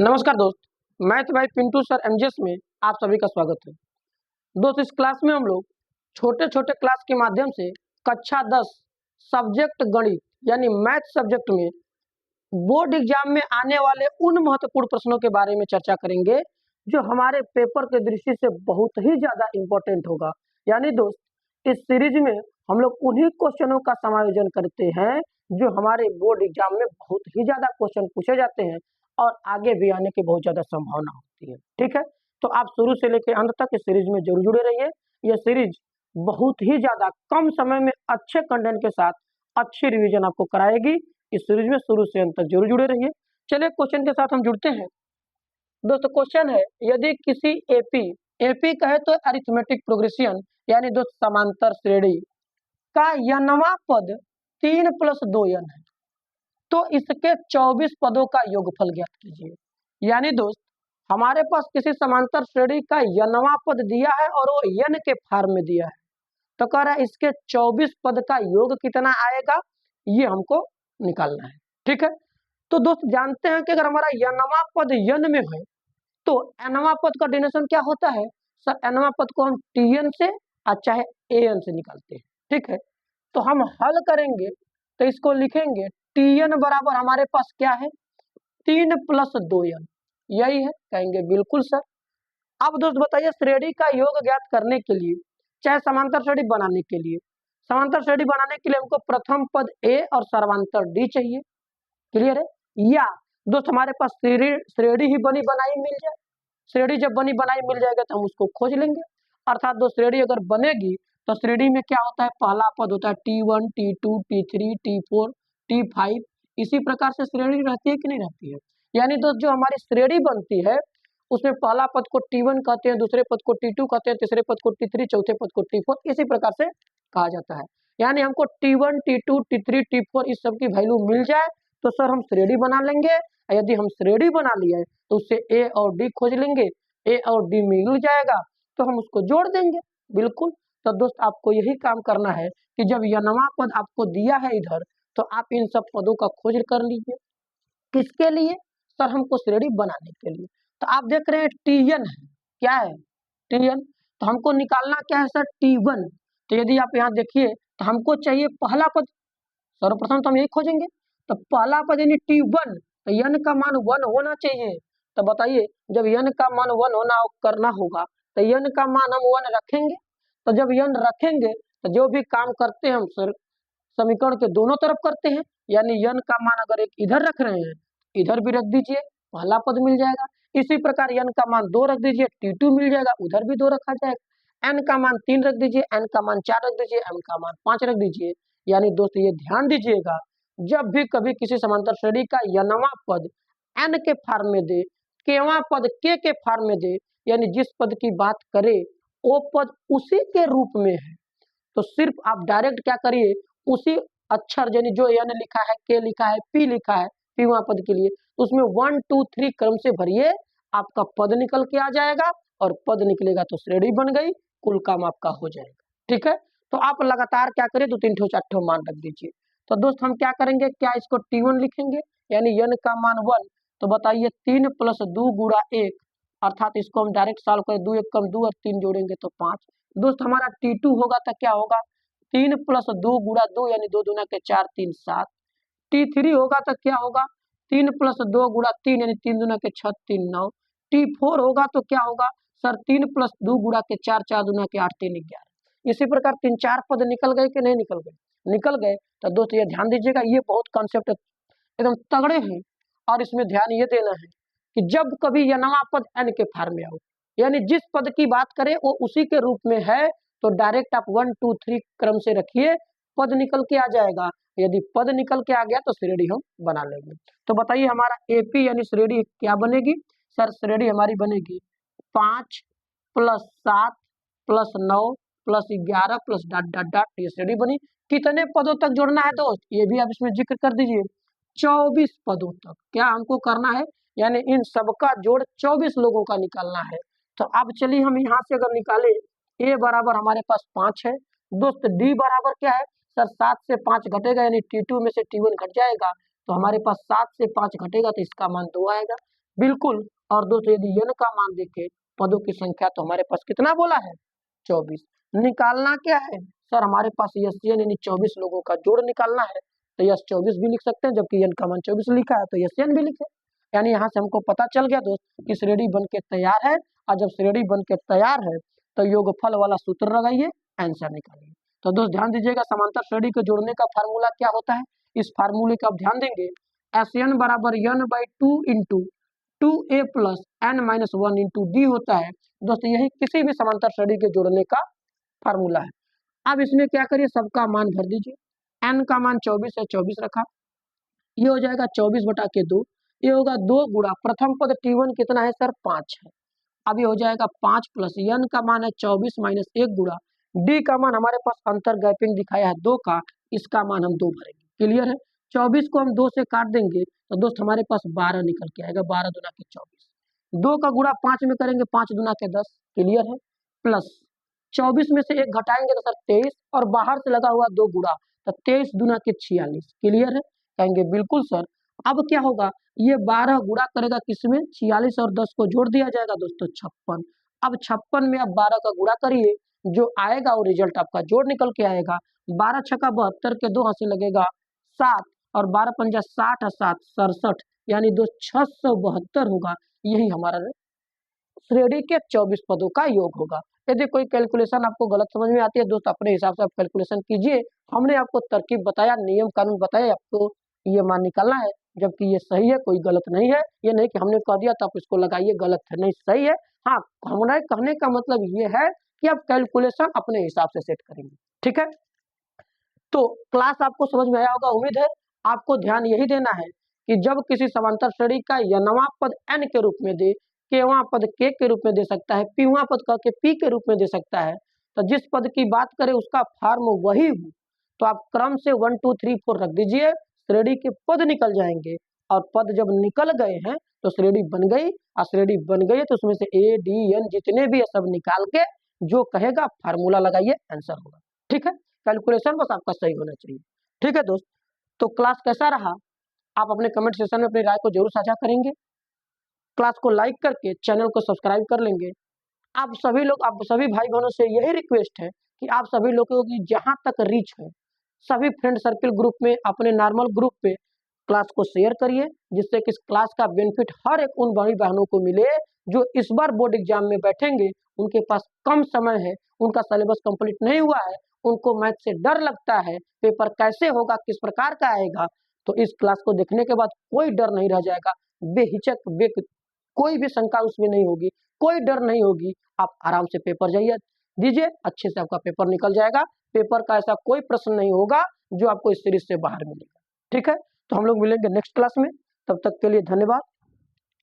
नमस्कार दोस्त, मैथ भाई पिंटू सर एमजीएस में आप सभी का स्वागत है। दोस्त इस क्लास में हम लोग छोटे छोटे क्लास के माध्यम से कक्षा 10 सब्जेक्ट गणित यानी मैथ सब्जेक्ट में बोर्ड एग्जाम में आने वाले उन महत्वपूर्ण प्रश्नों के बारे में चर्चा करेंगे जो हमारे पेपर के दृष्टि से बहुत ही ज्यादा इंपॉर्टेंट होगा। यानी दोस्त इस सीरीज में हम लोग उन्हीं क्वेश्चनों का समायोजन करते हैं जो हमारे बोर्ड एग्जाम में बहुत ही ज्यादा क्वेश्चन पूछे जाते हैं और आगे भी आने की बहुत ज्यादा संभावना होती है। ठीक है, तो आप शुरू से लेकर अंत तक इस सीरीज में जरूर जुड़े रहिए। यह सीरीज बहुत ही ज्यादा कम समय में अच्छे कंटेंट के साथ अच्छी रिवीजन आपको कराएगी। इस सीरीज में शुरू से अंत तक जरूर जुड़े रहिए। चलिए क्वेश्चन के साथ हम जुड़ते हैं। दोस्तों क्वेश्चन है, यदि किसी एपी कहे तो अरिथमेटिक प्रोग्रेशन यानी दोस्त समांतर श्रेणी का यनवा पद 3 + 2n है तो इसके 24 पदों का योगफल ज्ञात कीजिए। यानी दोस्त हमारे पास किसी समांतर श्रेणी का यनवा पद दिया है और वो यन के फॉर्म में दिया है, तो कह रहा है इसके 24 पद का योग कितना आएगा, ये हमको निकालना है। ठीक है, तो दोस्त जानते हैं कि अगर हमारा यनवा पद यन में है तो एनवा पद का डिनोशन क्या होता है सर, एनवा पद को हम टीएन से चाहे एन से निकालते हैं। ठीक है, तो हम हल करेंगे तो इसको लिखेंगे टीएन बराबर हमारे पास क्या है 3 + 2n, यही है। कहेंगे बिल्कुल सर। अब दोस्त बताइए श्रेणी का योग ज्ञात करने के लिए चाहे समांतर श्रेणी बनाने के लिए, समांतर श्रेणी बनाने के लिए हमको प्रथम पद ए और सर्वांतर डी चाहिए। क्लियर है? या दोस्त हमारे पास श्रेणी ही बनी बनाई मिल जाए, श्रेणी जब बनी बनाई मिल जाएगा तो हम उसको खोज लेंगे। अर्थात दोस्त श्रेणी अगर बनेगी तो श्रेणी में क्या होता है, पहला पद होता है T1 T2 T3 T4 T5, इसी प्रकार से श्रेणी रहती है कि नहीं रहती है। यानी दोस्त जो हमारी श्रेणी बनती है उसमें पहला पद को T1 कहते हैं, दूसरे पद को T2 कहते हैं, तीसरे पद को T3, चौथे पद को T4, इसी प्रकार से कहा जाता है। यानी हमको T1 T2 T3 T4 इस सब की वैल्यू मिल जाए तो सर हम श्रेणी बना लेंगे। यदि हम श्रेणी बना लिए तो उससे ए और डी खोज लेंगे, ए और डी मिल जाएगा तो हम उसको जोड़ देंगे। बिल्कुल, तो दोस्त आपको यही काम करना है कि जब यनवा पद आपको दिया है इधर तो आप इन सब पदों का खोज कर लीजिए। किसके लिए सर, हमको श्रेणी बनाने के लिए। तो आप देख रहे हैं टीएन है, क्या है टीएन, तो हमको निकालना क्या है सर T1। तो यदि आप यहाँ देखिए तो हमको चाहिए पहला पद, सर्वप्रथम तो हम यही खोजेंगे। तो पहला पद यानी T1, तो यन का मान 1 होना चाहिए। तो बताइए जब यन का मान 1 करना होगा तो यन का मान हम 1 रखेंगे। तो जब यन रखेंगे तो जो भी काम करते हैं हम सर समीकरण के दोनों तरफ करते हैं। यानी यन का मान अगर एक इधर रख रहे हैं इधर भी रख दीजिए, पहला पद मिल जाएगा। इसी प्रकार यन का मान 2 रख दीजिए, T2 मिल जाएगा, उधर भी 2 रखा जाएगा। एन का मान 3 रख दीजिए, एन का मान 4 रख दीजिए, एम का मान 5 रख दीजिए। यानी दोस्त ये ध्यान दीजिएगा, जब भी कभी किसी समांतर श्रेणी का यनवा पद एन के फॉर्म में दे, केवा पद के फॉर्म में दे, यानी जिस पद की बात करे वो पद उसी के रूप में है, तो सिर्फ आप डायरेक्ट क्या करिए उसी अक्षर यानी जो एन लिखा है, के लिखा है, पी लिखा है पीवा पद के लिए, तो उसमें 1 2 3 क्रम से भरिए, आपका पद निकल के आ जाएगा और पद निकलेगा तो श्रेणी बन गई, कुल काम आपका हो जाएगा। ठीक है, तो आप लगातार क्या करिए 2 3 ठो 4 ठो मान रख दीजिए। तो दोस्त हम क्या करेंगे, क्या इसको T1 लिखेंगे यानी यन का मान 1। तो बताइए 3 + 2 × 1, अर्थात इसको हम डायरेक्ट सॉल्व करें, 2 1 कम 2 और 3 जोड़ेंगे तो 5। दोस्त हमारा T2 होगा तो क्या होगा 3 + 2 × 2 यानी 2 दूना के 4 3 7। T3 होगा तो क्या होगा 3 + 2 × 3 यानी 3 दूना के 6 3 9। T4 होगा तो क्या होगा सर 3 + 2 × के 4 4 दूना के 8 3 11। इसी प्रकार 3 4 पद निकल गए कि नहीं निकल गए, निकल गए। तो दोस्त ये ध्यान दीजिएगा, ये बहुत कॉन्सेप्ट एकदम तगड़े हैं और इसमें ध्यान ये देना है कि जब कभी यनवा पद एन के फॉर्म में आओ, यानी जिस पद की बात करें वो उसी के रूप में है, तो डायरेक्ट आप 1 2 3 क्रम से रखिए, पद निकल के आ जाएगा। यदि पद निकल के आ गया तो श्रेणी हम बना लेंगे। तो बताइए हमारा एपी यानी श्रेणी क्या बनेगी सर, श्रेणी हमारी बनेगी 5 + 7 + 9 + 11 + डॉट डॉट डॉट, ये श्रेणी बनी। कितने पदों तक जोड़ना है दोस्त, ये भी आप इसमें जिक्र कर दीजिए, 24 पदों तक क्या हमको करना है, यानी इन सबका जोड़ 24 लोगों का निकालना है। तो अब चलिए हम यहाँ से अगर निकाले, ए बराबर हमारे पास 5 है दोस्त, डी बराबर क्या है सर 7 से 5 घटेगा यानी T2 में से T1 घट जाएगा, तो हमारे पास 7 से 5 घटेगा तो इसका मान 2 आएगा। बिल्कुल। और दोस्तों यदि n का मान देखें, पदों की संख्या तो हमारे पास कितना बोला है, 24। निकालना क्या है सर, हमारे पास यस एन यानी 24 लोगों का जोड़ निकालना है, तो यस 24 भी लिख सकते हैं, जबकि n का मान 24 लिखा है तो यस एन भी लिखे। यानी यहाँ से हमको पता चल गया दोस्त कि श्रेणी बन के तैयार है, और जब श्रेणी बन के तैयार है तो योगफल वाला सूत्र लगाइए, आंसर निकालिए। तो दोस्त ध्यान दीजिएगा, समांतर श्रेणी को जोड़ने का फार्मूला क्या होता है, इस फार्मूले का आप ध्यान देंगे, एस एन बराबर N by two into 2a plus n minus 1 into D होता है। दोस्तों यही किसी भी समांतर श्रेणी के जोड़ने का फार्मूला है। अब इसमें क्या करिए, सबका मान भर दीजिए। n का मान 24 है, 24 रखा, ये हो जाएगा 24 बटा के 2, ये होगा 2 गुणा प्रथम पद t1 कितना है सर, 5 है। अब ये हो जाएगा 5 प्लस n का मान है 24 माइनस 1 गुणा d का मान हमारे पास अंतर गैपिंग दिखाया है 2 का, इसका मान हम 2 भरेंगे। क्लियर है, 24 को हम 2 से काट देंगे तो दोस्त हमारे पास 12 निकल के आएगा, 12 दुना के 24, 2 का गुणा 5 में करेंगे, 5 दुना के 10। क्लियर है, प्लस 24 में से 1 घटाएंगे तो सर 23, और बाहर से लगा हुआ 2 गुणा, तो 23 दुना के 46। क्लियर है, कहेंगे बिल्कुल सर। अब क्या होगा, ये 12 गुणा करेगा किसमें, 46 और 10 को जोड़ दिया जाएगा दोस्तों 56। अब 56 में अब 12 का गुणा करिए, जो आएगा वो रिजल्ट आपका जोड़ निकल के आएगा। 12 छक्का 72 के 2 हाथ से लगेगा 7, और 12 पंजा 60 और 7 67, यानी दोस्त 672 होगा। यही हमारा श्रेणी के 24 पदों का योग होगा। यदि कोई कैलकुलेशन आपको गलत समझ में आती है दोस्त, अपने हिसाब से आप कैलकुलेशन कीजिए। हमने आपको तरकीब बताया, नियम कानून बताया, आपको ये मान निकालना है, जबकि ये सही है, कोई गलत नहीं है। ये नहीं कि हमने कह दिया तो आप इसको लगाइए, गलत है, नहीं सही है। हाँ, हमारे कहने का मतलब ये है कि आप कैलकुलेशन अपने हिसाब से सेट करेंगे। ठीक है, तो क्लास आपको समझ में आया होगा, उम्मीद है। आपको ध्यान यही देना है कि जब किसी समांतर श्रेणी का यनवा पद n के रूप में दे, केवा पद k के रूप में दे सकता है, पीवा पद का के p के रूप में दे सकता है, तो जिस पद की बात करें उसका फॉर्म वही हो, तो आप क्रम से 1 2 3 4 रख दीजिए, श्रेणी के पद निकल जाएंगे। और पद जब निकल गए हैं तो श्रेणी बन गई, और श्रेणी बन गई तो उसमें से a d n जितने भी है सब निकाल के जो कहेगा फार्मूला लगाइए, आंसर होगा। ठीक है, कैलकुलेशन बस आपका सही होना चाहिए। ठीक है दोस्त, तो क्लास कैसा रहा, आप अपने कमेंट सेक्शन में अपनी राय को जरूर साझा करेंगे। क्लास को लाइक करके चैनल को सब्सक्राइब कर लेंगे। आप सभी भाई बहनों से यही रिक्वेस्ट है कि आप सभी लोगों की जहां तक रीच है, सभी फ्रेंड सर्किल ग्रुप में, अपने नॉर्मल ग्रुप पे क्लास को शेयर करिए, जिससे कि इस क्लास का बेनिफिट हर एक उन भाई बहनों को मिले जो इस बार बोर्ड एग्जाम में बैठेंगे, उनके पास कम समय है, उनका सिलेबस कंप्लीट नहीं हुआ है, उनको मैथ से डर लगता है, पेपर कैसे होगा, किस प्रकार का आएगा। तो इस क्लास को देखने के बाद कोई डर नहीं रह जाएगा, बेहिचक कोई भी शंका उसमें नहीं होगी, कोई डर नहीं होगी। आप आराम से पेपर जाइए दीजिए, अच्छे से आपका पेपर निकल जाएगा। पेपर का ऐसा कोई प्रश्न नहीं होगा जो आपको इस सीरीज से बाहर मिलेगा। ठीक है, तो हम लोग मिलेंगे नेक्स्ट क्लास में, तब तक के लिए धन्यवाद।